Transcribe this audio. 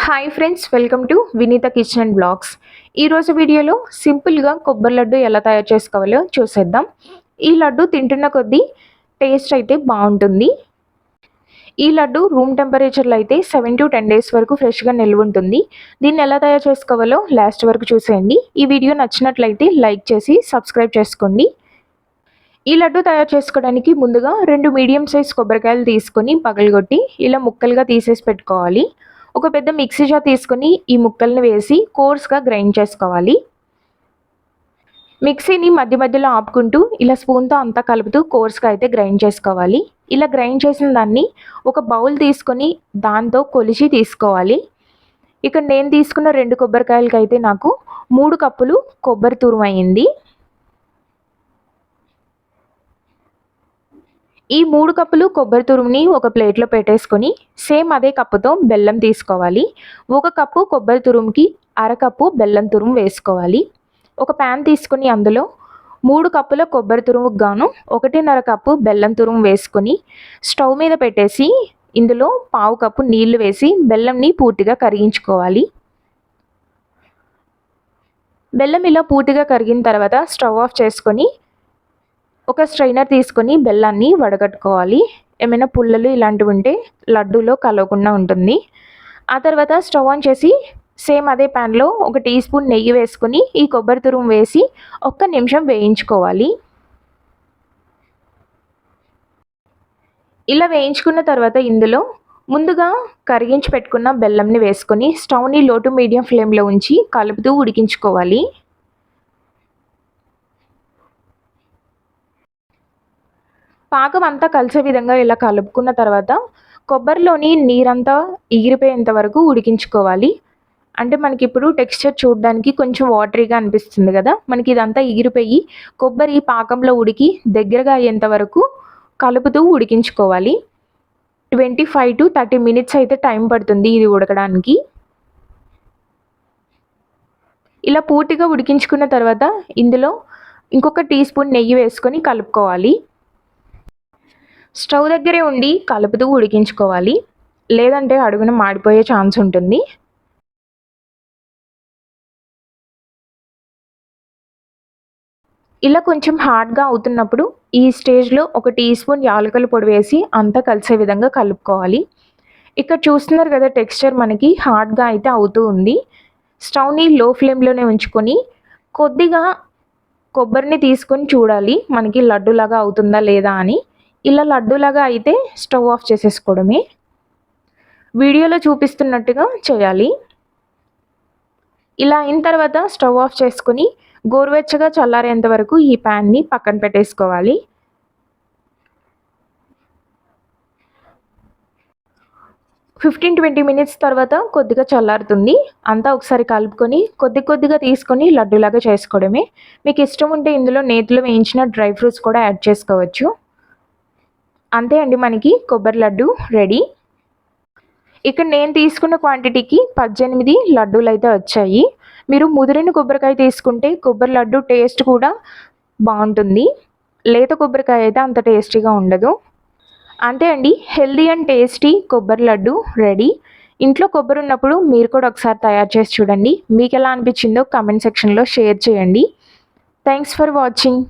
Hi friends, welcome to Vineeta kitchen and blogs. ఈరోజు వీడియోలో సింపుల్గా కొబ్బరి లడ్డు ఎలా తయారు చేసుకోవాలో చూసేద్దాం. ఈ లడ్డు తింటున్న కొద్దీ టేస్ట్ అయితే బాగుంటుంది. ఈ లడ్డు రూమ్ టెంపరేచర్లో అయితే 7 to 10 days వరకు ఫ్రెష్గా నిల్వ ఉంటుంది. దీన్ని ఎలా తయారు చేసుకోవాలో లాస్ట్ వరకు చూసేయండి. ఈ వీడియో నచ్చినట్లయితే లైక్ చేసి సబ్స్క్రైబ్ చేసుకోండి. ఈ లడ్డు తయారు చేసుకోవడానికి ముందుగా 2 మీడియం సైజ్ కొబ్బరికాయలు తీసుకొని పగలగొట్టి ఇలా ముక్కలుగా తీసేసి పెట్టుకోవాలి. ఒక పెద్ద మిక్సీ జార్ తీసుకొని ఈ ముక్కల్ని వేసి కోర్స్గా గ్రైండ్ చేసుకోవాలి. మిక్సీని మధ్య మధ్యలో ఆపుకుంటూ ఇలా స్పూన్తో అంతా కలుపుతూ కోర్స్గా అయితే గ్రైండ్ చేసుకోవాలి. ఇలా గ్రైండ్ చేసిన దాన్ని ఒక బౌల్ తీసుకొని దాంతో కొలిచి తీసుకోవాలి. ఇక్కడ నేను తీసుకున్న 2 కొబ్బరికాయలకి అయితే నాకు 3 కప్పులు కొబ్బరి తురుము అయింది. ఈ 3 కప్పులు కొబ్బరి తురుముని ఒక ప్లేట్లో పెట్టేసుకొని సేమ్ అదే కప్పుతో బెల్లం తీసుకోవాలి. 1 కప్పు కొబ్బరి తురుముకి అరకప్పు బెల్లం తురుము వేసుకోవాలి. ఒక ప్యాన్ తీసుకొని అందులో 3 కప్పుల కొబ్బరి తురుముకు గాను 1.5 కప్పు బెల్లం తురుము వేసుకొని స్టవ్ మీద పెట్టేసి ఇందులో 1/2 కప్పు నీళ్లు వేసి బెల్లంని పూర్తిగా కరిగించుకోవాలి. బెల్లం ఇలా పూర్తిగా కరిగిన తర్వాత స్టవ్ ఆఫ్ చేసుకొని ఒక స్ట్రైనర్ తీసుకొని బెల్లాన్ని వడగట్టుకోవాలి. ఏమైనా పుల్లలు ఇలాంటివి ఉంటే లడ్డూలో కలవకుండా ఉంటుంది. ఆ తర్వాత స్టవ్ ఆన్ చేసి సేమ్ అదే ప్యాన్లో 1 టీ స్పూన్ నెయ్యి వేసుకొని ఈ కొబ్బరి తురుము వేసి 1 నిమిషం వేయించుకోవాలి. ఇలా వేయించుకున్న తర్వాత ఇందులో ముందుగా కరిగించి పెట్టుకున్న బెల్లంని వేసుకొని స్టవ్ని లో టు మీడియం ఫ్లేమ్లో ఉంచి కలుపుతూ ఉడికించుకోవాలి. పాకం అంతా కలిసే విధంగా ఇలా కలుపుకున్న తర్వాత కొబ్బరిలోని నీరంతా ఎగిరిపోయేంత వరకు ఉడికించుకోవాలి. అంటే మనకి ఇప్పుడు టెక్స్చర్ చూడడానికి కొంచెం వాటరీగా అనిపిస్తుంది కదా, మనకి ఇదంతా ఎగిరిపోయి కొబ్బరి పాకంలో ఉడికి దగ్గరగా అయ్యేంత వరకు కలుపుతూ ఉడికించుకోవాలి. 25 to 30 minutes అయితే టైం పడుతుంది ఇది ఉడకడానికి. ఇలా పూర్తిగా ఉడికించుకున్న తర్వాత ఇందులో ఇంకొక టీ స్పూన్ నెయ్యి వేసుకొని కలుపుకోవాలి. స్టవ్ దగ్గరే ఉండి కలుపుతూ ఉడికించుకోవాలి, లేదంటే అడుగున మాడిపోయే ఛాన్స్ ఉంటుంది. ఇలా కొంచెం హార్డ్గా అవుతున్నప్పుడు ఈ స్టేజ్లో 1 టీ స్పూన్ యాలకుల పొడి వేసి అంతా కలిసే విధంగా కలుపుకోవాలి. ఇక్కడ చూస్తున్నారు కదా, టెక్స్చర్ మనకి హార్డ్గా అయితే అవుతూ ఉంది. స్టవ్ని లో ఫ్లేమ్లోనే ఉంచుకొని కొద్దిగా కొబ్బరిని తీసుకొని చూడాలి మనకి లడ్డూలాగా అవుతుందా లేదా అని. ఇలా లడ్డూలాగా అయితే స్టవ్ ఆఫ్ చేసేసుకోవడమే. వీడియోలో చూపిస్తున్నట్టుగా చేయాలి. ఇలా అయిన తర్వాత స్టవ్ ఆఫ్ చేసుకొని గోరువెచ్చగా చల్లారేంత వరకు ఈ ప్యాన్ని పక్కన పెట్టేసుకోవాలి. ఫిఫ్టీన్ 20 minutes తర్వాత కొద్దిగా చల్లారుతుంది. అంతా ఒకసారి కలుపుకొని కొద్దిగా తీసుకొని లడ్డూలాగా చేసుకోవడమే. మీకు ఇష్టం ఉంటే ఇందులో నేతిలో వేయించిన డ్రై ఫ్రూట్స్ కూడా యాడ్ చేసుకోవచ్చు. అంతే అండి, మనకి కొబ్బరి లడ్డు రెడీ. ఇక్కడ నేను తీసుకున్న క్వాంటిటీకి 18 లడ్డూలు అయితే వచ్చాయి. మీరు ముదిరిన కొబ్బరికాయ తీసుకుంటే కొబ్బరి లడ్డు టేస్ట్ కూడా బాగుంటుంది. లేత కొబ్బరికాయ అయితే అంత టేస్టీగా ఉండదు. అంతే అండి, హెల్దీ అండ్ టేస్టీ కొబ్బరి లడ్డు రెడీ. ఇంట్లో కొబ్బరి ఉన్నప్పుడు మీరు కూడా ఒకసారి తయారు చేసి చూడండి. మీకు ఎలా అనిపించిందో కామెంట్ సెక్షన్లో షేర్ చేయండి. Thanks for watching.